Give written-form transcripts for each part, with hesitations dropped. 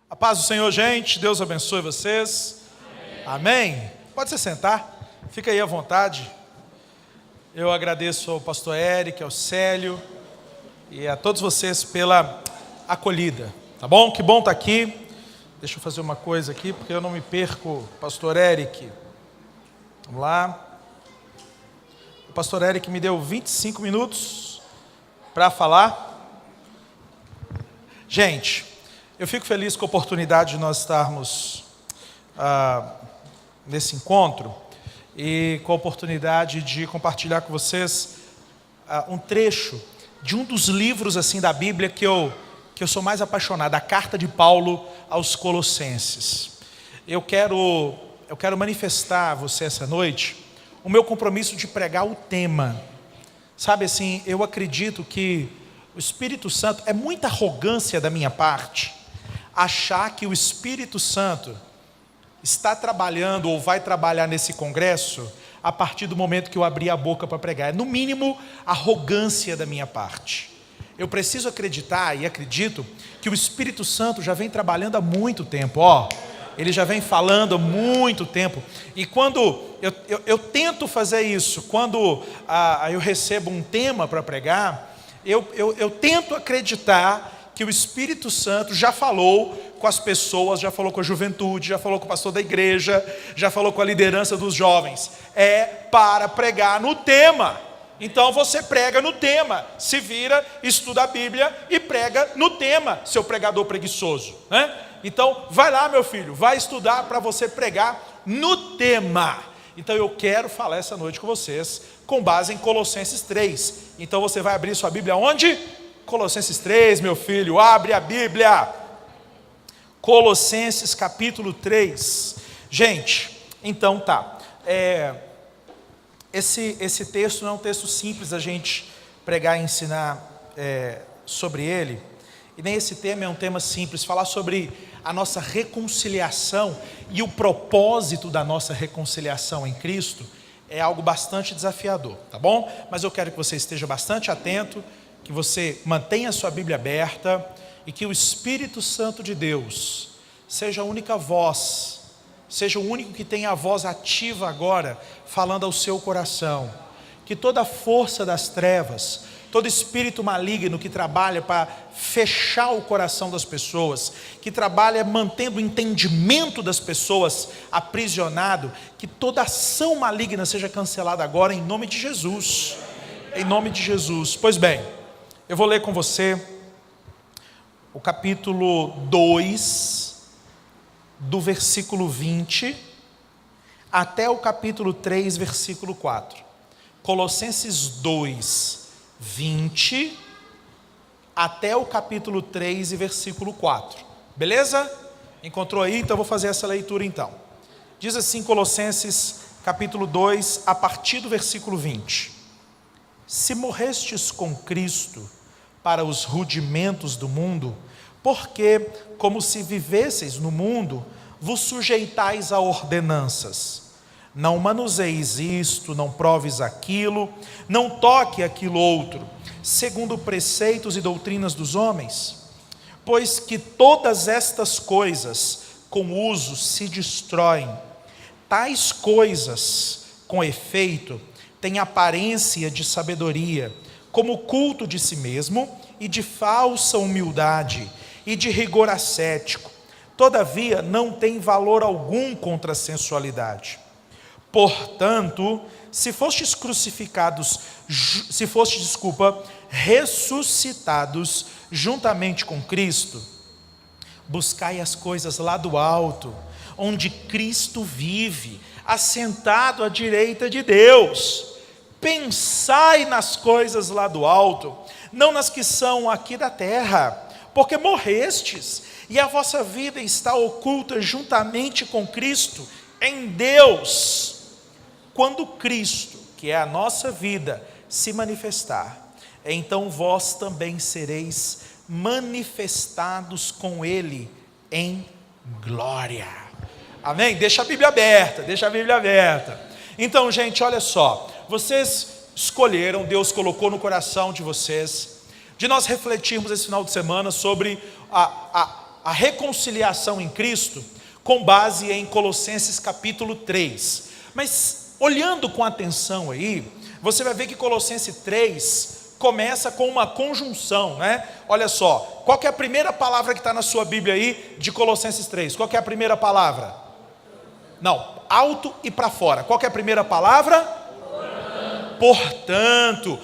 A paz do Senhor, gente. Deus abençoe vocês. Amém. Pode se sentar. Fica aí à vontade. Eu agradeço ao pastor Eric, ao Célio e a todos vocês pela acolhida. Tá bom? Que bom estar aqui. Deixa eu fazer uma coisa aqui, porque eu não me perco. Pastor Eric. Vamos lá. O pastor Eric me deu 25 minutos para falar. Gente, eu fico feliz com a oportunidade de nós estarmos nesse encontro e com a oportunidade de compartilhar com vocês um trecho de um dos livros assim da Bíblia que eu sou mais apaixonado, a carta de Paulo aos Colossenses. Eu quero manifestar a você essa noite o meu compromisso de pregar o tema. Sabe assim, eu acredito que o Espírito Santo, é muita arrogância da minha parte achar que o Espírito Santo está trabalhando ou vai trabalhar nesse congresso a partir do momento que eu abrir a boca para pregar. É no mínimo arrogância da minha parte. Eu preciso acreditar e acredito que o Espírito Santo já vem trabalhando há muito tempo. Ele já vem falando há muito tempo. E quando eu tento fazer isso, quando eu recebo um tema para pregar, eu tento acreditar que o Espírito Santo já falou com as pessoas, já falou com a juventude, já falou com o pastor da igreja, já falou com a liderança dos jovens. É para pregar no tema. Então você prega no tema, se vira, estuda a Bíblia e prega no tema, seu pregador preguiçoso, né? Então vai lá, meu filho, vai estudar para você pregar no tema. Então eu quero falar essa noite com vocês com base em Colossenses 3. Então você vai abrir sua Bíblia onde? Colossenses 3, meu filho, abre a Bíblia. Colossenses capítulo 3. Gente, então tá. Esse texto não é um texto simples a gente pregar e ensinar sobre ele. E nem esse tema é um tema simples. Falar sobre a nossa reconciliação e o propósito da nossa reconciliação em Cristo é algo bastante desafiador, tá bom? Mas eu quero que você esteja bastante atento, que você mantenha a sua Bíblia aberta e que o Espírito Santo de Deus seja a única voz, seja o único que tenha a voz ativa agora, falando ao seu coração. Que toda a força das trevas, todo espírito maligno que trabalha para fechar o coração das pessoas, que trabalha mantendo o entendimento das pessoas aprisionado, que toda ação maligna seja cancelada agora em nome de Jesus. Em nome de Jesus. Pois bem, eu vou ler com você o capítulo 2, do versículo 20 até o capítulo 3, versículo 4. Colossenses 2, 20 até o capítulo 3 e versículo 4. Beleza? Encontrou aí? Então eu vou fazer essa leitura então. Diz assim Colossenses capítulo 2, a partir do versículo 20. Se morrestes com Cristo para os rudimentos do mundo, porque, como se vivesseis no mundo, vos sujeitais a ordenanças. Não manuseis isto, não proves aquilo, não toque aquilo outro, segundo preceitos e doutrinas dos homens. Pois que todas estas coisas, com uso, se destroem. Tais coisas, com efeito, têm aparência de sabedoria, como culto de si mesmo e de falsa humildade, e de rigor ascético. Todavia, não tem valor algum contra a sensualidade. Portanto, se fostes ressuscitados juntamente com Cristo, buscai as coisas lá do alto, onde Cristo vive, assentado à direita de Deus. Pensai nas coisas lá do alto, não nas que são aqui da terra, porque morrestes, e a vossa vida está oculta juntamente com Cristo em Deus. Quando Cristo, que é a nossa vida, se manifestar, então vós também sereis manifestados com Ele em glória. Amém? Deixa a Bíblia aberta. Então, gente, olha só, vocês escolheram, Deus colocou no coração de vocês, de nós refletirmos esse final de semana sobre a a reconciliação em Cristo com base em Colossenses capítulo 3. Mas olhando com atenção aí, você vai ver que Colossenses 3 começa com uma conjunção, né? Olha só, qual que é a primeira palavra que está na sua Bíblia aí de Colossenses 3? Qual que é a primeira palavra? Não, alto e para fora. Qual que é a primeira palavra? Portanto,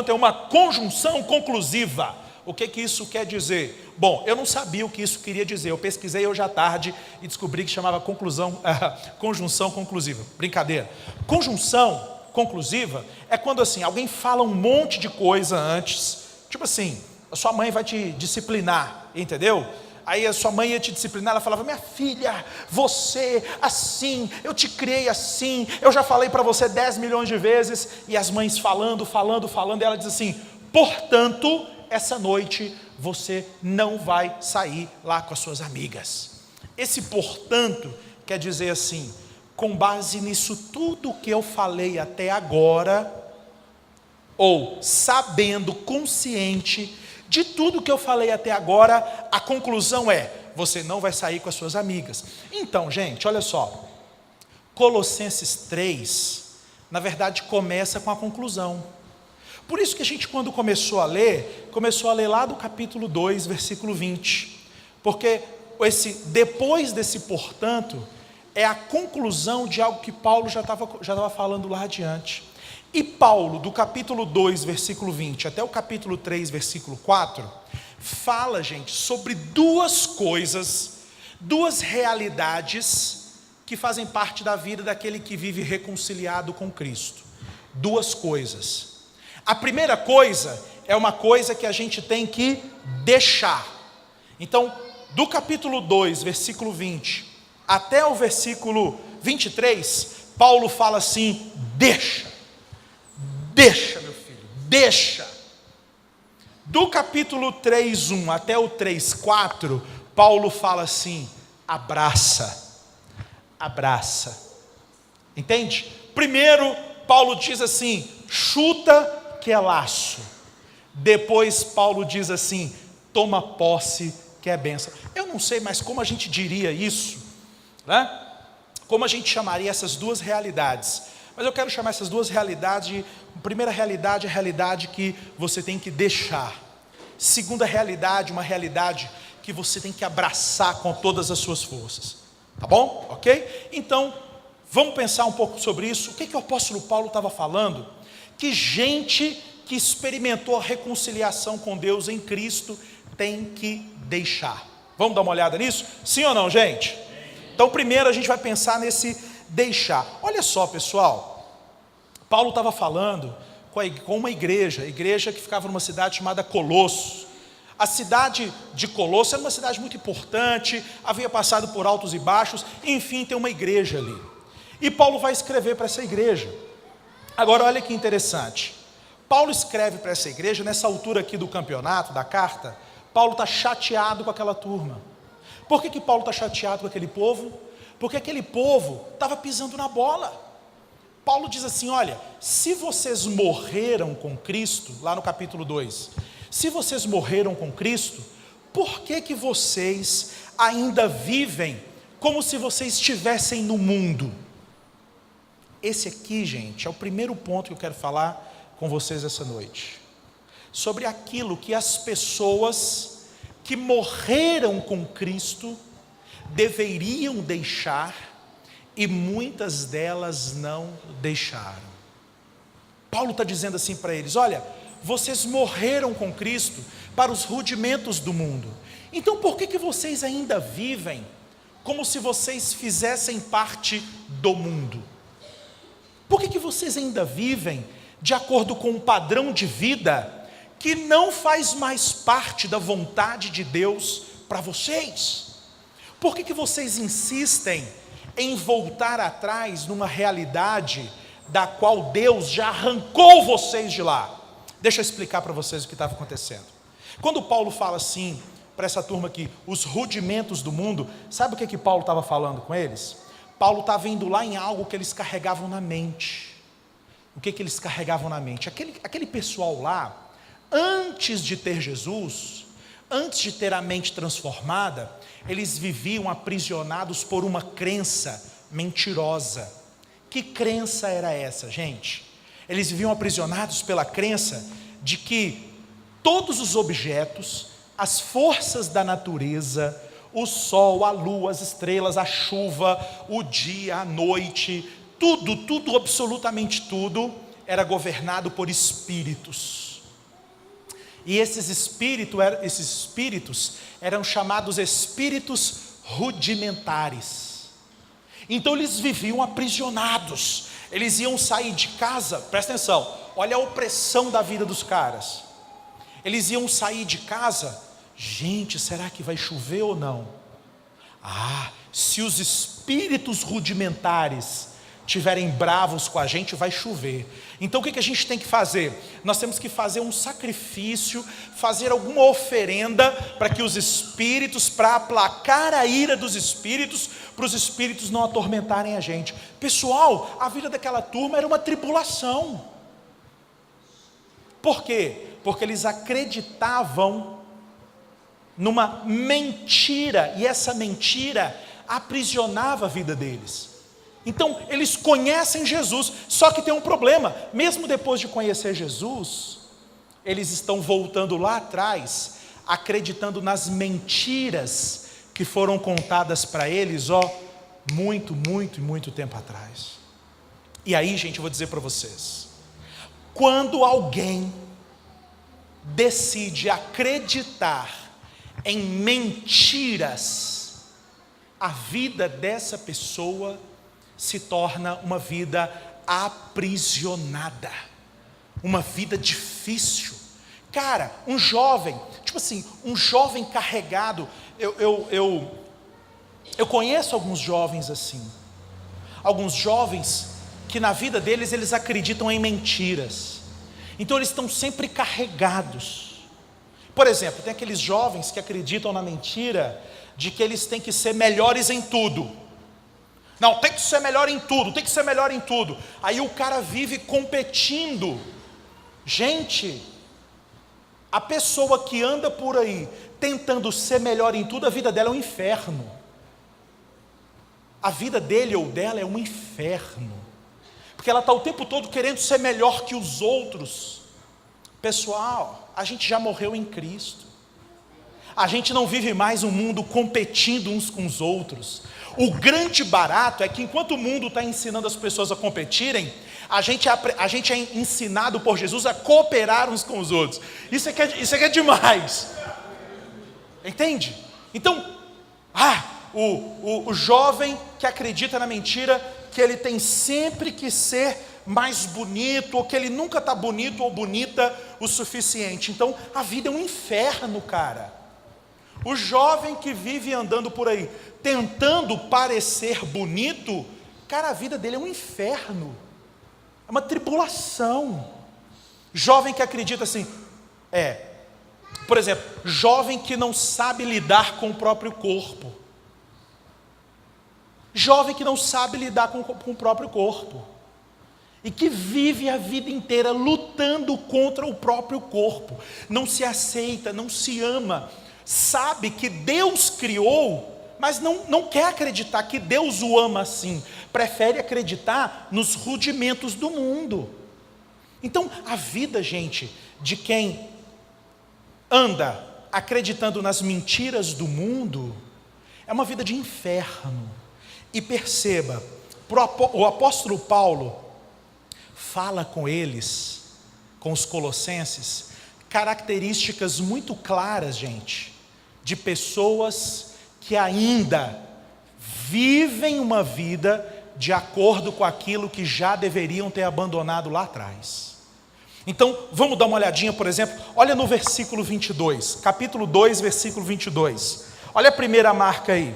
é uma conjunção conclusiva. O que isso quer dizer? Bom, eu não sabia o que isso queria dizer. Eu pesquisei hoje à tarde e descobri que chamava conjunção conclusiva. Brincadeira. Conjunção conclusiva é quando assim, alguém fala um monte de coisa antes. Tipo assim, a sua mãe vai te disciplinar, entendeu? Aí a sua mãe ia te disciplinar, ela falava: minha filha, você assim, eu te criei assim, eu já falei para você 10 milhões de vezes. E as mães falando, e ela diz assim: portanto, essa noite você não vai sair lá com as suas amigas. Esse portanto quer dizer assim, com base nisso tudo que eu falei até agora, ou sabendo, consciente de tudo que eu falei até agora, a conclusão é: você não vai sair com as suas amigas. Então, gente, olha só, Colossenses 3, na verdade começa com a conclusão. Por isso que a gente, quando começou a ler lá do capítulo 2, versículo 20, porque depois desse portanto, é a conclusão de algo que Paulo já estava falando lá adiante. E Paulo, do capítulo 2, versículo 20, até o capítulo 3, versículo 4, fala, gente, sobre duas coisas, duas realidades que fazem parte da vida daquele que vive reconciliado com Cristo. Duas coisas. A primeira coisa é uma coisa que a gente tem que deixar. Então, do capítulo 2, versículo 20, até o versículo 23, Paulo fala assim: deixa, meu filho, deixa. Do capítulo 3:1 até o 3:4, Paulo fala assim: abraça. Entende? Primeiro, Paulo diz assim: chuta que é laço. Depois Paulo diz assim: toma posse que é bênção. Eu não sei mais como a gente diria isso, né? Como a gente chamaria essas duas realidades? Mas eu quero chamar essas duas realidades de: primeira realidade, a realidade que você tem que deixar. Segunda realidade, uma realidade que você tem que abraçar com todas as suas forças. Tá bom? Ok? Então, vamos pensar um pouco sobre isso. O que o apóstolo Paulo estava falando? Que gente que experimentou a reconciliação com Deus em Cristo tem que deixar. Vamos dar uma olhada nisso? Sim ou não, gente? Então, primeiro a gente vai pensar nesse deixar. Olha só, pessoal, Paulo estava falando com uma igreja que ficava numa cidade chamada Colosso. A cidade de Colosso era uma cidade muito importante, havia passado por altos e baixos, enfim, tem uma igreja ali. E Paulo vai escrever para essa igreja. Agora, olha que interessante. Paulo escreve para essa igreja, nessa altura aqui do campeonato, da carta, Paulo está chateado com aquela turma. Por que Paulo está chateado com aquele povo? Porque aquele povo estava pisando na bola. Paulo diz assim: olha, se vocês morreram com Cristo, lá no capítulo 2, se vocês morreram com Cristo, por que vocês ainda vivem como se vocês estivessem no mundo? Esse aqui, gente, é o primeiro ponto que eu quero falar com vocês essa noite. Sobre aquilo que as pessoas que morreram com Cristo deveriam deixar e muitas delas não deixaram. Paulo está dizendo assim para eles: olha, vocês morreram com Cristo para os rudimentos do mundo. Então por que vocês ainda vivem como se vocês fizessem parte do mundo? Por que vocês ainda vivem de acordo com um padrão de vida que não faz mais parte da vontade de Deus para vocês? Por que vocês insistem em voltar atrás numa realidade da qual Deus já arrancou vocês de lá? Deixa eu explicar para vocês o que estava acontecendo. Quando Paulo fala assim para essa turma aqui, os rudimentos do mundo, sabe o que Paulo estava falando com eles? Paulo estava indo lá em algo que eles carregavam na mente. O que eles carregavam na mente? Aquele pessoal lá, antes de ter Jesus, Antes de ter a mente transformada, eles viviam aprisionados por uma crença mentirosa. Que crença era essa, gente? Eles viviam aprisionados pela crença de que todos os objetos, as forças da natureza, o sol, a lua, as estrelas, a chuva, o dia, a noite, tudo, absolutamente tudo, era governado por espíritos. E esses espíritos eram chamados espíritos rudimentares. Então eles viviam aprisionados. Eles iam sair de casa, presta atenção, olha a opressão da vida dos caras. Eles iam sair de casa, gente, será que vai chover ou não? Se os espíritos rudimentares estiverem bravos com a gente, vai chover. Então o que a gente tem que fazer? Nós temos que fazer um sacrifício, fazer alguma oferenda para que os espíritos, para aplacar a ira dos espíritos, para os espíritos não atormentarem a gente. Pessoal, a vida daquela turma era uma tribulação. Por quê? Porque eles acreditavam numa mentira, e essa mentira aprisionava a vida deles. Então, eles conhecem Jesus, só que tem um problema, mesmo depois de conhecer Jesus, eles estão voltando lá atrás, acreditando nas mentiras que foram contadas para eles, muito tempo atrás. E aí, gente, eu vou dizer para vocês, quando alguém decide acreditar em mentiras, a vida dessa pessoa se torna uma vida aprisionada, uma vida difícil. Cara, um jovem, um jovem carregado, eu conheço alguns jovens assim, alguns jovens que na vida deles, eles acreditam em mentiras, então eles estão sempre carregados. Por exemplo, tem aqueles jovens que acreditam na mentira de que eles têm que ser melhores em tudo. Não, tem que ser melhor em tudo, tem que ser melhor em tudo. Aí o cara vive competindo. Gente, a pessoa que anda por aí tentando ser melhor em tudo, a vida dela é um inferno. A vida dele ou dela é um inferno, porque ela está o tempo todo querendo ser melhor que os outros. Pessoal, a gente já morreu em Cristo. A gente não vive mais um mundo competindo uns com os outros. O grande barato é que enquanto o mundo está ensinando as pessoas a competirem, a gente é ensinado por Jesus a cooperar uns com os outros. Isso é que é demais. Entende? Então, o jovem que acredita na mentira, que ele tem sempre que ser mais bonito, ou que ele nunca está bonito ou bonita o suficiente. Então, a vida é um inferno, cara. O jovem que vive andando por aí, tentando parecer bonito, cara, a vida dele é um inferno, é uma tribulação. Jovem que acredita assim, por exemplo, jovem que não sabe lidar com o próprio corpo. Jovem que não sabe lidar com o próprio corpo, e que vive a vida inteira lutando contra o próprio corpo, não se aceita, não se ama, sabe que Deus criou, mas não quer acreditar que Deus o ama assim, prefere acreditar nos rudimentos do mundo. Então, a vida, gente, de quem anda acreditando nas mentiras do mundo, é uma vida de inferno. E perceba, o apóstolo Paulo fala com eles, com os colossenses, características muito claras, gente, de pessoas que ainda vivem uma vida de acordo com aquilo que já deveriam ter abandonado lá atrás. Então, vamos dar uma olhadinha, por exemplo, olha no versículo 22, capítulo 2, versículo 22. Olha a primeira marca aí.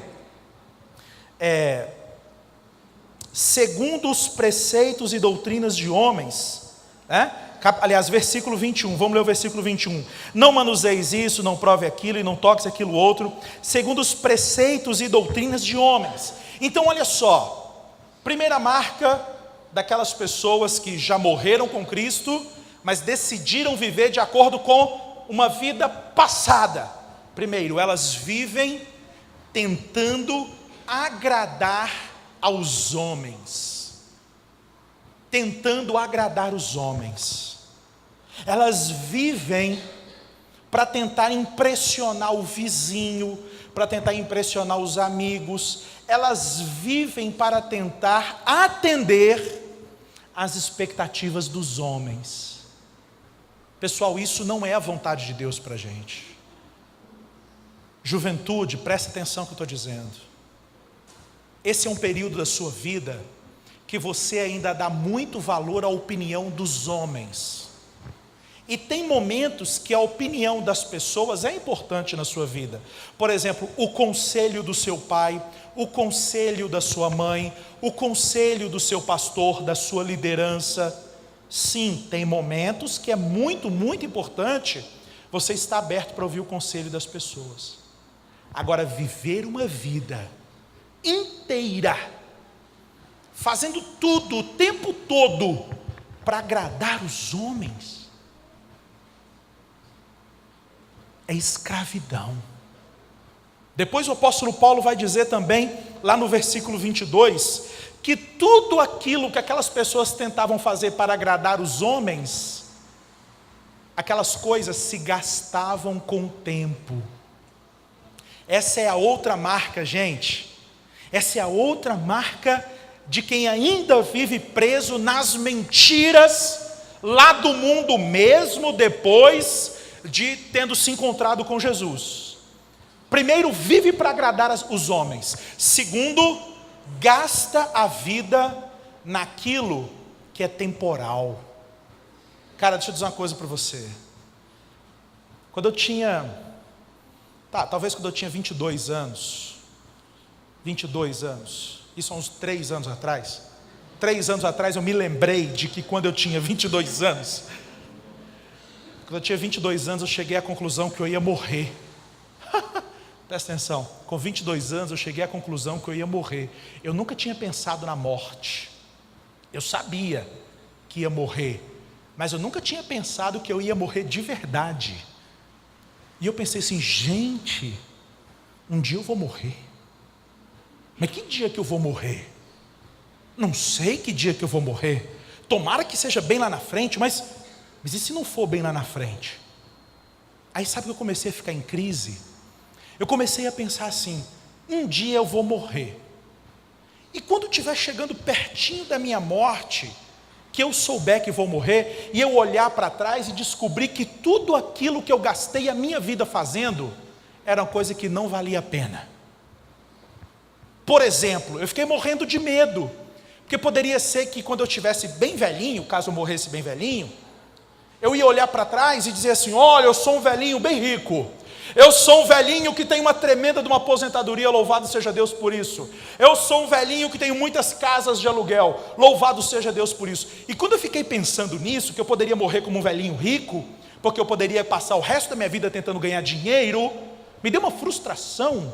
Segundo os preceitos e doutrinas de homens, aliás, versículo 21, vamos ler o versículo 21. Não manuseis isso, não prove aquilo e não toques aquilo outro, segundo os preceitos e doutrinas de homens. Então olha só, primeira marca daquelas pessoas que já morreram com Cristo, mas decidiram viver de acordo com uma vida passada. Primeiro, elas vivem tentando agradar aos homens. Tentando agradar os homens. Elas vivem para tentar impressionar o vizinho, para tentar impressionar os amigos. Elas vivem para tentar atender às expectativas dos homens. Pessoal, isso não é a vontade de Deus para a gente. Juventude, presta atenção no que eu estou dizendo. Esse é um período da sua vida que você ainda dá muito valor à opinião dos homens. E tem momentos que a opinião das pessoas é importante na sua vida. Por exemplo, o conselho do seu pai, o conselho da sua mãe, o conselho do seu pastor, da sua liderança. Sim, tem momentos que é muito, muito importante você estar aberto para ouvir o conselho das pessoas. Agora, viver uma vida inteira, fazendo tudo, o tempo todo, para agradar os homens, é escravidão. Depois o apóstolo Paulo vai dizer também, lá no versículo 22, que tudo aquilo que aquelas pessoas tentavam fazer para agradar os homens, aquelas coisas se gastavam com o tempo. Essa é a outra marca, gente. Essa é a outra marca de quem ainda vive preso nas mentiras lá do mundo mesmo, depois de tendo se encontrado com Jesus. Primeiro, vive para agradar os homens. Segundo, gasta a vida naquilo que é temporal. Cara, deixa eu dizer uma coisa para você. Quando eu tinha, talvez quando eu tinha 22 anos, isso há uns 3 anos atrás. 3 anos atrás eu me lembrei de que quando eu tinha 22 anos, eu cheguei à conclusão que eu ia morrer. Presta atenção, com 22 anos eu cheguei à conclusão que eu ia morrer. Eu nunca tinha pensado na morte. Eu sabia que ia morrer, mas eu nunca tinha pensado que eu ia morrer de verdade. E eu pensei assim, gente, um dia eu vou morrer. Mas que dia que eu vou morrer? Não sei que dia que eu vou morrer. Tomara que seja bem lá na frente, mas e se não for bem lá na frente? Aí sabe que eu comecei a ficar em crise? Eu comecei a pensar assim, um dia eu vou morrer. E quando estiver chegando pertinho da minha morte, que eu souber que vou morrer, e eu olhar para trás e descobrir que tudo aquilo que eu gastei a minha vida fazendo, era uma coisa que não valia a pena. Por exemplo, eu fiquei morrendo de medo, porque poderia ser que quando eu estivesse bem velhinho, caso eu morresse bem velhinho, eu ia olhar para trás e dizer assim, olha, eu sou um velhinho bem rico, eu sou um velhinho que tem uma tremenda de uma aposentadoria, louvado seja Deus por isso. Eu sou um velhinho que tem muitas casas de aluguel, louvado seja Deus por isso. E quando eu fiquei pensando nisso, que eu poderia morrer como um velhinho rico, porque eu poderia passar o resto da minha vida tentando ganhar dinheiro, me deu uma frustração.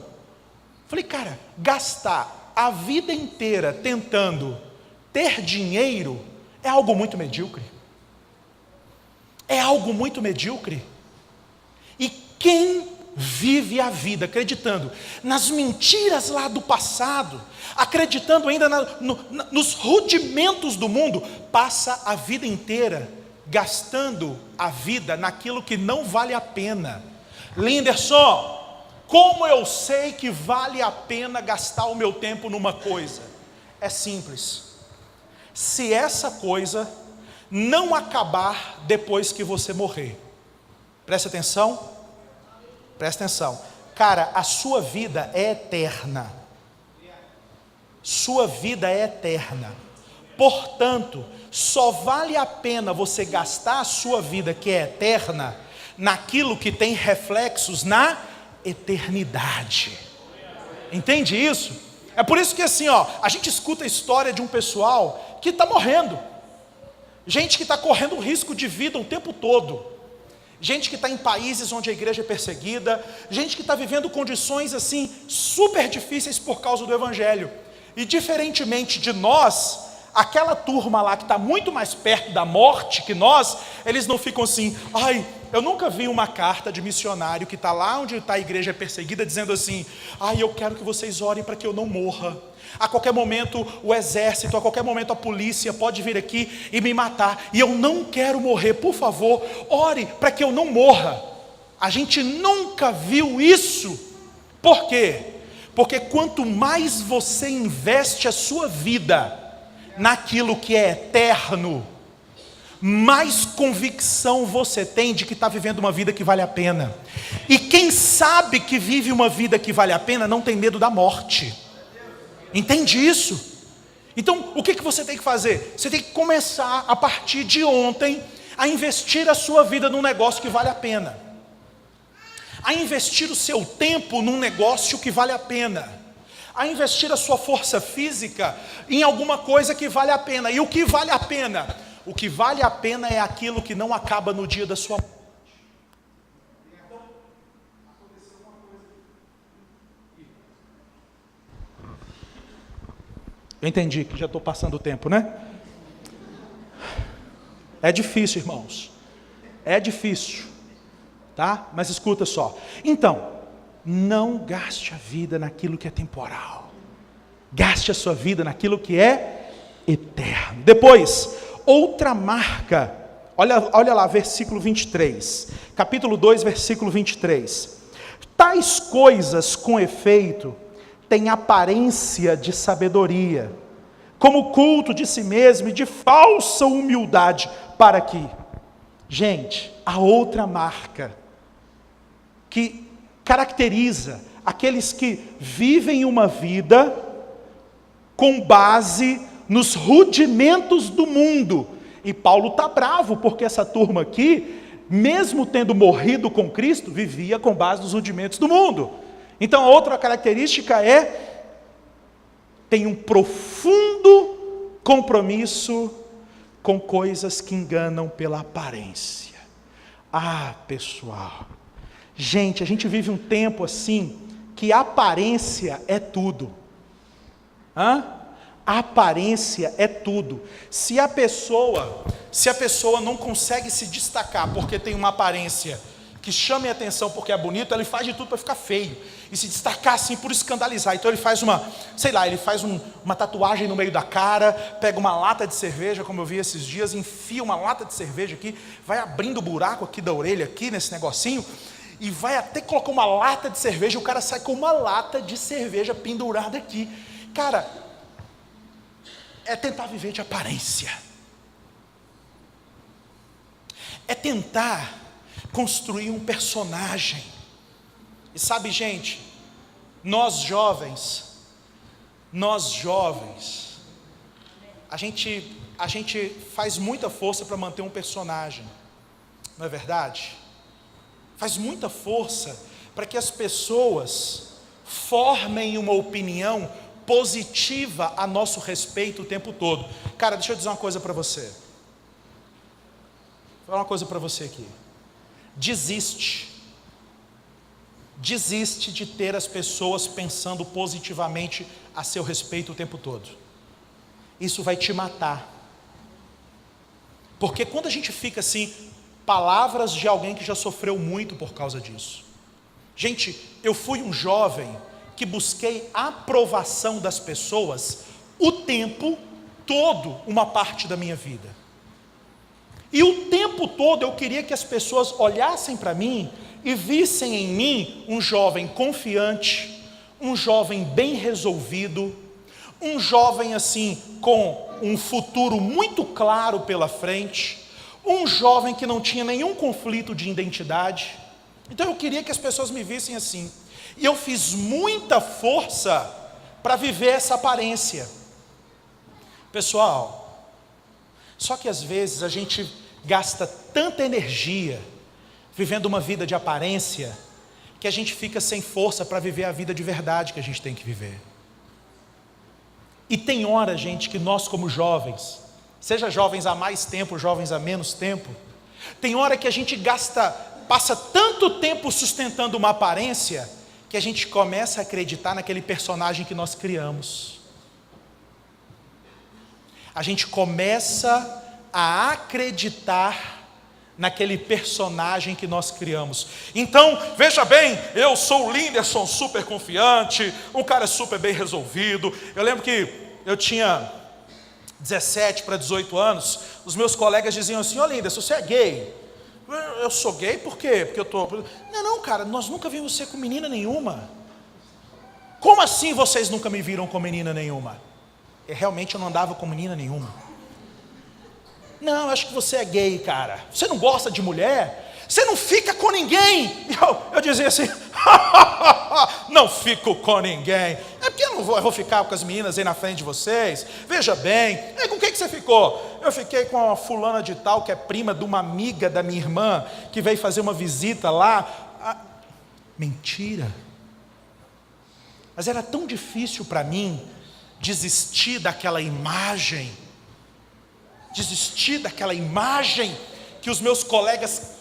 Falei, cara, gastar a vida inteira tentando ter dinheiro é algo muito medíocre. É algo muito medíocre. E quem vive a vida acreditando nas mentiras lá do passado, acreditando ainda nos rudimentos do mundo, passa a vida inteira gastando a vida naquilo que não vale a pena. Linderson, como eu sei que vale a pena gastar o meu tempo numa coisa? É simples. Se essa coisa não acabar depois que você morrer, preste atenção. Presta atenção, cara, a sua vida é eterna. Sua vida é eterna. Portanto, só vale a pena você gastar a sua vida que é eterna naquilo que tem reflexos na eternidade. Entende isso? É por isso que assim, a gente escuta a história de um pessoal que está morrendo. Gente que está correndo risco de vida o tempo todo. Gente que está em países onde a igreja é perseguida, gente que está vivendo condições assim super difíceis por causa do evangelho. E diferentemente de nós, Aquela turma lá que está muito mais perto da morte que nós, eles não ficam assim, ai, eu nunca vi uma carta de missionário que está lá onde está a igreja perseguida, dizendo assim, ai, eu quero que vocês orem para que eu não morra. A qualquer momento o exército, a qualquer momento a polícia pode vir aqui e me matar, e eu não quero morrer, por favor, ore para que eu não morra. A gente nunca viu isso. Por quê? Porque quanto mais você investe a sua vida naquilo que é eterno, mais convicção você tem de que está vivendo uma vida que vale a pena. E quem sabe que vive uma vida que vale a pena, não tem medo da morte. Entende isso? Então, o que você tem que fazer? Você tem que começar, a partir de ontem, a investir a sua vida num negócio que vale a pena. A investir o seu tempo num negócio que vale a pena. A investir a sua força física em alguma coisa que vale a pena. E o que vale a pena? O que vale a pena é aquilo que não acaba no dia da sua morte. Eu entendi que já estou passando o tempo, né? É difícil, irmãos. É difícil. Tá? Mas escuta só. Então, não gaste a vida naquilo que é temporal. Gaste a sua vida naquilo que é eterno. Depois, outra marca. Olha lá, versículo 23. Capítulo 2, versículo 23. Tais coisas, com efeito, têm aparência de sabedoria, como culto de si mesmo e de falsa humildade, para que, gente, a outra marca que caracteriza aqueles que vivem uma vida com base nos rudimentos do mundo. E Paulo está bravo, porque essa turma aqui, mesmo tendo morrido com Cristo, vivia com base nos rudimentos do mundo. Então a outra característica tem um profundo compromisso com coisas que enganam pela aparência. Ah, pessoal, gente, a gente vive um tempo assim, que a aparência é tudo. A aparência é tudo. Se a pessoa não consegue se destacar porque tem uma aparência que chame a atenção porque é bonito, ele faz de tudo para ficar feio e se destacar assim por escandalizar. Então ele faz uma tatuagem no meio da cara, pega uma lata de cerveja, como eu vi esses dias, enfia uma lata de cerveja aqui, vai abrindo o buraco aqui da orelha, aqui nesse negocinho, e vai até colocar uma lata de cerveja, e o cara sai com uma lata de cerveja pendurada aqui. Cara, é tentar viver de aparência. É tentar construir um personagem. E sabe, gente, nós jovens, a gente faz muita força para manter um personagem, não é verdade? Faz muita força para que as pessoas formem uma opinião positiva a nosso respeito o tempo todo. Cara, deixa eu dizer uma coisa para você. Vou falar uma coisa para você aqui. Desiste de ter as pessoas pensando positivamente a seu respeito o tempo todo. Isso vai te matar. Porque quando a gente fica assim, palavras de alguém que já sofreu muito por causa disso. Gente, eu fui um jovem que busquei a aprovação das pessoas o tempo todo, uma parte da minha vida. E o tempo todo eu queria que as pessoas olhassem para mim e vissem em mim um jovem confiante, um jovem bem resolvido, um jovem assim com um futuro muito claro pela frente, um jovem que não tinha nenhum conflito de identidade. Então eu queria que as pessoas me vissem assim. E eu fiz muita força para viver essa aparência. Pessoal, só que às vezes a gente gasta tanta energia vivendo uma vida de aparência, que a gente fica sem força para viver a vida de verdade que a gente tem que viver. E tem hora, gente, que nós como jovens, seja jovens há mais tempo, jovens há menos tempo, tem hora que a gente passa tanto tempo sustentando uma aparência, que a gente começa a acreditar naquele personagem que nós criamos. a gente começa a acreditar naquele personagem que nós criamos. Então, veja bem, eu sou o Linderson super confiante, um cara super bem resolvido. Eu lembro que eu tinha 17 para 18 anos, os meus colegas diziam assim: ô Linderson, você é gay? Eu sou gay por quê? Porque eu tô... Não, cara, nós nunca vimos você com menina nenhuma. Como assim vocês nunca me viram com menina nenhuma? Realmente eu não andava com menina nenhuma. Não, acho que você é gay, cara. Você não gosta de mulher? Você não fica com ninguém? Eu dizia assim: não fico com ninguém. É porque eu vou ficar com as meninas aí na frente de vocês. Veja bem, com quem que você ficou? Eu fiquei com a fulana de tal, que é prima de uma amiga da minha irmã, que veio fazer uma visita lá. Mentira. Mas era tão difícil para mim desistir daquela imagem que os meus colegas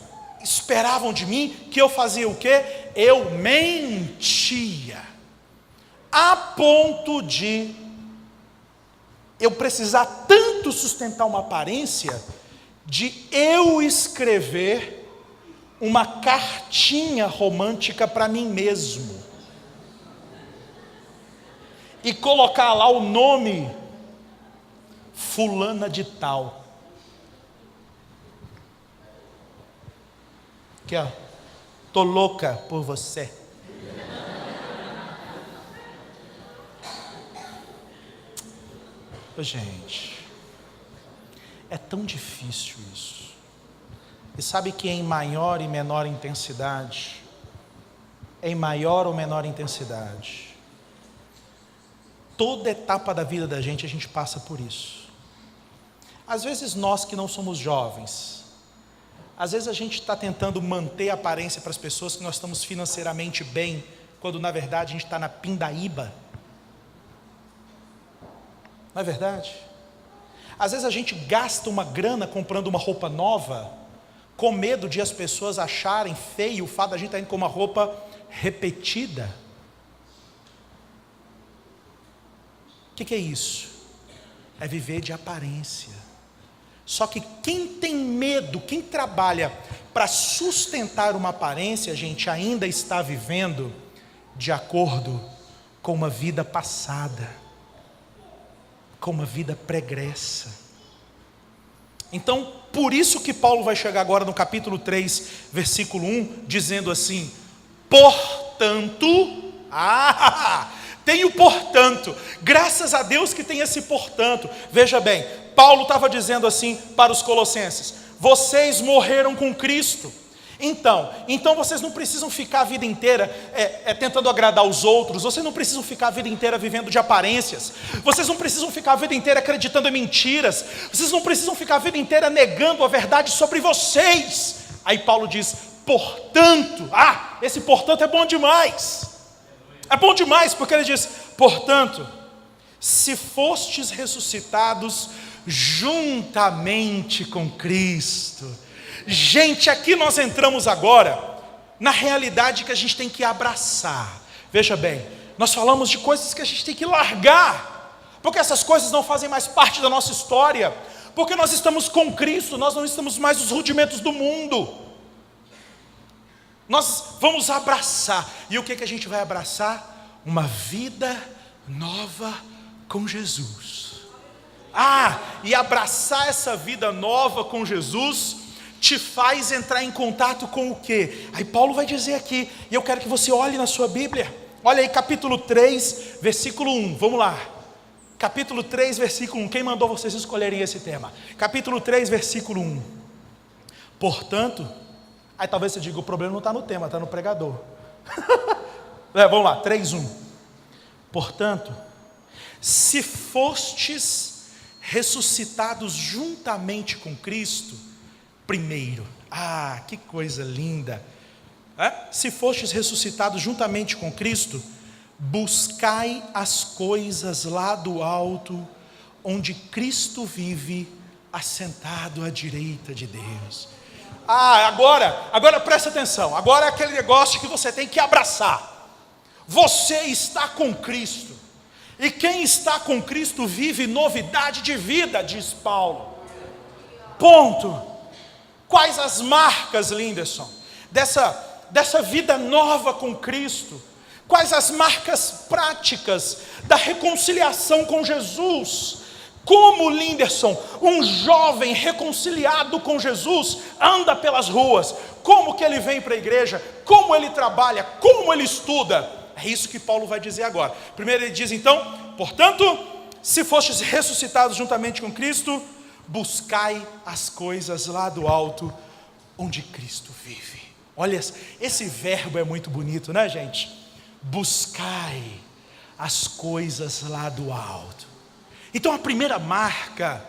esperavam de mim, que eu fazia o quê? Eu mentia, a ponto de eu precisar tanto sustentar uma aparência, de eu escrever uma cartinha romântica para mim mesmo, e colocar lá o nome fulana de tal. Aqui, ó. Tô louca por você. Gente, é tão difícil isso. E sabe que em maior e menor intensidade, toda etapa da vida da gente, a gente passa por isso. Às vezes nós que não somos jovens, às vezes a gente está tentando manter a aparência para as pessoas que nós estamos financeiramente bem, quando na verdade a gente está na pindaíba. Não é verdade? Às vezes a gente gasta uma grana comprando uma roupa nova, com medo de as pessoas acharem feio o fato da gente estar indo com uma roupa repetida. O que é isso? É viver de aparência. Só que quem tem medo, quem trabalha para sustentar uma aparência, gente, ainda está vivendo de acordo com uma vida passada, com uma vida pregressa. Então, por isso que Paulo vai chegar agora no capítulo 3, versículo 1, dizendo assim: portanto, tem o portanto, graças a Deus que tem esse portanto. Veja bem, Paulo estava dizendo assim para os colossenses: vocês morreram com Cristo. Então vocês não precisam ficar a vida inteira tentando agradar os outros. Vocês não precisam ficar a vida inteira vivendo de aparências. Vocês não precisam ficar a vida inteira acreditando em mentiras. Vocês não precisam ficar a vida inteira negando a verdade sobre vocês. Aí Paulo diz: portanto, esse portanto é bom demais. É bom demais, porque ele diz: portanto, se fostes ressuscitados juntamente com Cristo. Gente, aqui nós entramos agora na realidade que a gente tem que abraçar. Veja bem, nós falamos de coisas que a gente tem que largar, porque essas coisas não fazem mais parte da nossa história, porque nós estamos com Cristo, nós não estamos mais nos rudimentos do mundo. Nós vamos abraçar. E o que a gente vai abraçar? Uma vida nova com Jesus. E abraçar essa vida nova com Jesus te faz entrar em contato com o quê? Aí Paulo vai dizer aqui, e eu quero que você olhe na sua Bíblia. Olha aí, capítulo 3, versículo 1, vamos lá. Capítulo 3, versículo 1, quem mandou vocês escolherem esse tema? Capítulo 3, versículo 1. Portanto, aí talvez você diga: o problema não está no tema, está no pregador. Vamos lá, 3, 1. Portanto, se fostes ressuscitados juntamente com Cristo, primeiro. Que coisa linda. Se fostes ressuscitados juntamente com Cristo, buscai as coisas lá do alto, onde Cristo vive, assentado à direita de Deus. Agora presta atenção. Agora é aquele negócio que você tem que abraçar. Você está com Cristo. E quem está com Cristo vive novidade de vida, diz Paulo. Ponto. Quais as marcas, Linderson, dessa vida nova com Cristo? Quais as marcas práticas da reconciliação com Jesus? Como, Linderson, um jovem reconciliado com Jesus anda pelas ruas? Como que ele vem para a igreja? Como ele trabalha? Como ele estuda? É isso que Paulo vai dizer agora. Primeiro ele diz então: portanto, se fostes ressuscitados juntamente com Cristo, buscai as coisas lá do alto, onde Cristo vive. Olha, esse verbo é muito bonito, né, gente? Buscai as coisas lá do alto. Então a primeira marca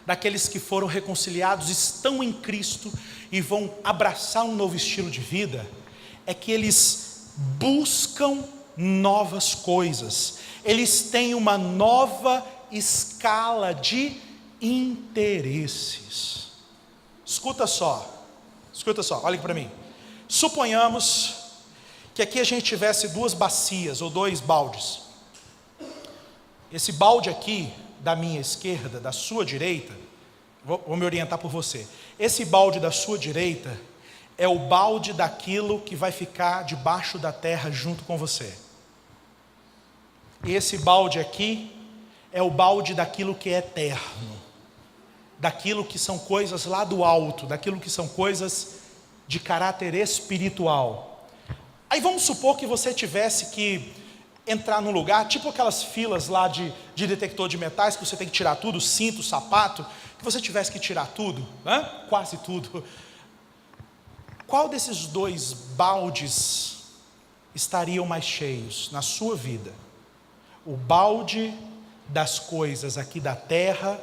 daqueles que foram reconciliados, estão em Cristo e vão abraçar um novo estilo de vida, é que eles buscam novas coisas, eles têm uma nova escala de interesses. Escuta só, olha aqui para mim. Suponhamos que aqui a gente tivesse duas bacias ou dois baldes. Esse balde aqui, da minha esquerda, da sua direita, vou me orientar por você. Esse balde da sua direita é o balde daquilo que vai ficar debaixo da terra junto com você. E esse balde aqui é o balde daquilo que é eterno, daquilo que são coisas lá do alto, daquilo que são coisas de caráter espiritual. Aí vamos supor que você tivesse que entrar num lugar, tipo aquelas filas lá de detector de metais, que você tem que tirar tudo, cinto, sapato, que você tivesse que tirar tudo, né? Quase tudo. Qual desses dois baldes estariam mais cheios na sua vida? O balde das coisas aqui da terra,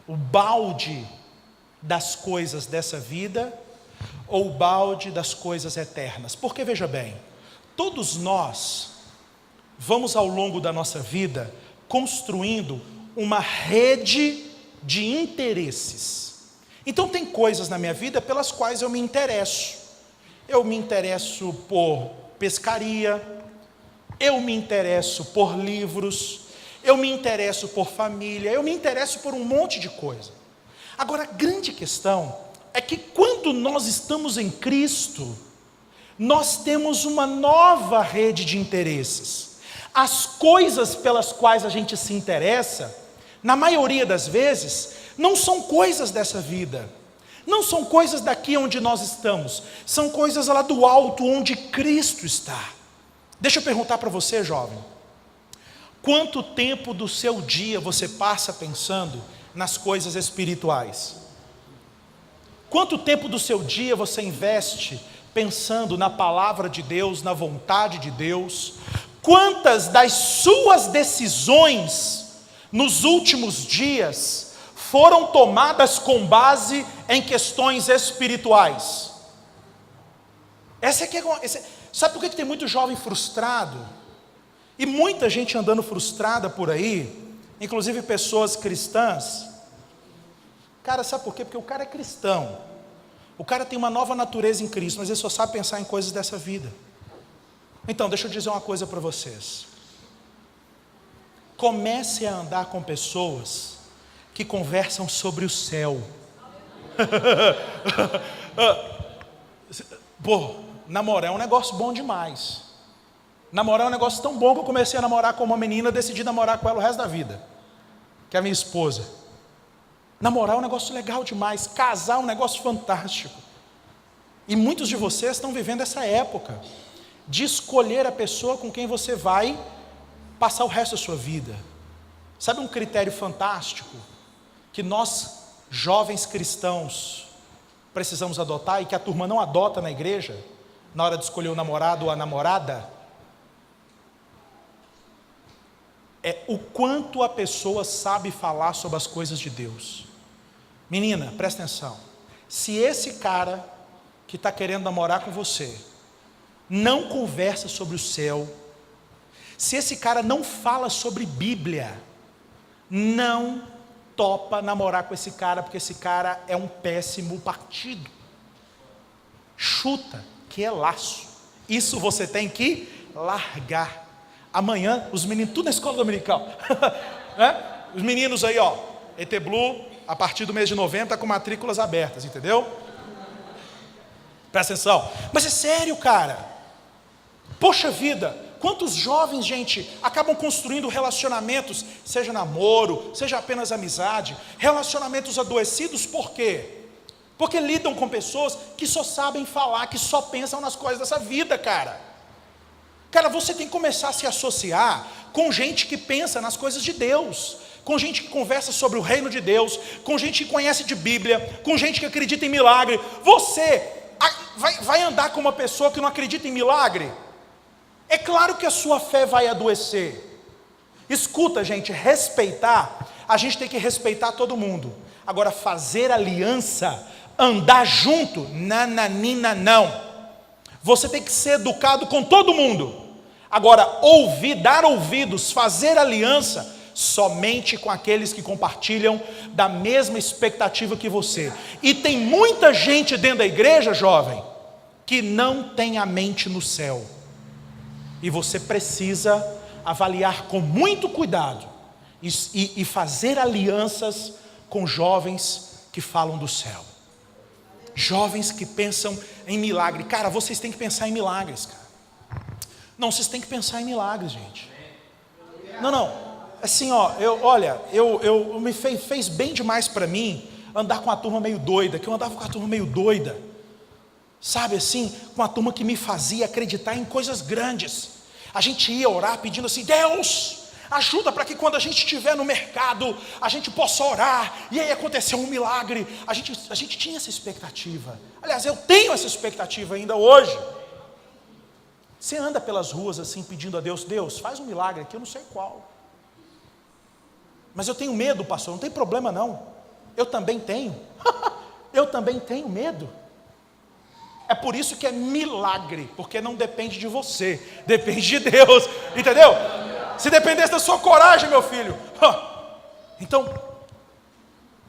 o balde das coisas dessa vida, ou o balde das coisas eternas? Porque veja bem, todos nós vamos ao longo da nossa vida construindo uma rede de interesses. Então tem coisas na minha vida pelas quais eu me interesso. Eu me interesso por pescaria, eu me interesso por livros, eu me interesso por família, eu me interesso por um monte de coisa. Agora a grande questão é que quando nós estamos em Cristo, nós temos uma nova rede de interesses. As coisas pelas quais a gente se interessa, na maioria das vezes, não são coisas dessa vida, não são coisas daqui onde nós estamos, são coisas lá do alto onde Cristo está. Deixa eu perguntar para você, jovem, quanto tempo do seu dia você passa pensando nas coisas espirituais? Quanto tempo do seu dia você investe pensando na palavra de Deus, na vontade de Deus? Quantas das suas decisões nos últimos dias foram tomadas com base em questões espirituais? Sabe por que tem muito jovem frustrado? E muita gente andando frustrada por aí, inclusive pessoas cristãs. Cara, sabe por quê? Porque o cara é cristão, o cara tem uma nova natureza em Cristo, mas ele só sabe pensar em coisas dessa vida. Então, deixa eu dizer uma coisa para vocês. Comece a andar com pessoas que conversam sobre o céu. Pô, namorar é um negócio bom demais. Namorar é um negócio tão bom que eu comecei a namorar com uma menina, decidi namorar com ela o resto da vida, que é a minha esposa. Namorar é um negócio legal demais, casar é um negócio fantástico. E muitos de vocês estão vivendo essa época de escolher a pessoa com quem você vai passar o resto da sua vida. Sabe um critério fantástico que nós, jovens cristãos, precisamos adotar e que a turma não adota na igreja, na hora de escolher o namorado ou a namorada? É o quanto a pessoa sabe falar sobre as coisas de Deus. Menina, presta atenção. Se esse cara que está querendo namorar com você não conversa sobre o céu, se esse cara não fala sobre Bíblia, não topa namorar com esse cara, porque esse cara é um péssimo partido. Chuta, que é laço. Isso você tem que largar. Amanhã, os meninos, tudo na escola dominical. Né? Os meninos aí, ó, ET Blue, a partir do mês de novembro, está com matrículas abertas, entendeu? Presta atenção. Mas é sério, cara. Poxa vida, quantos jovens, gente, acabam construindo relacionamentos, seja namoro, seja apenas amizade, relacionamentos adoecidos, por quê? Porque lidam com pessoas que só sabem falar, que só pensam nas coisas dessa vida, cara. Cara, você tem que começar a se associar com gente que pensa nas coisas de Deus, com gente que conversa sobre o reino de Deus, com gente que conhece de Bíblia, com gente que acredita em milagre. Você vai andar com uma pessoa que não acredita em milagre? É claro que a sua fé vai adoecer. Escuta, gente, respeitar, a gente tem que respeitar todo mundo. Agora, fazer aliança, andar junto, nananina, não. Você tem que ser educado com todo mundo. Agora, ouvir, dar ouvidos, fazer aliança, somente com aqueles que compartilham da mesma expectativa que você. E tem muita gente dentro da igreja, jovem, que não tem a mente no céu. E você precisa avaliar com muito cuidado e fazer alianças com jovens que falam do céu. Jovens que pensam em milagre. Cara, vocês têm que pensar em milagres, cara. Não, vocês têm que pensar em milagres, gente. Não. Assim, ó, me fez bem demais para mim andar com a turma meio doida, que eu andava com a turma meio doida. Sabe assim, com a turma que me fazia acreditar em coisas grandes. A gente ia orar pedindo assim: Deus, ajuda para que quando a gente estiver no mercado, a gente possa orar, e aí aconteceu um milagre. A gente tinha essa expectativa. Aliás, eu tenho essa expectativa ainda hoje. Você anda pelas ruas assim, pedindo a Deus: Deus, faz um milagre aqui, eu não sei qual. Mas eu tenho medo, pastor. Não tem problema não. Eu também tenho. Eu também tenho medo. É por isso que é milagre, porque não depende de você, depende de Deus, entendeu? Se dependesse da sua coragem, meu filho. Então,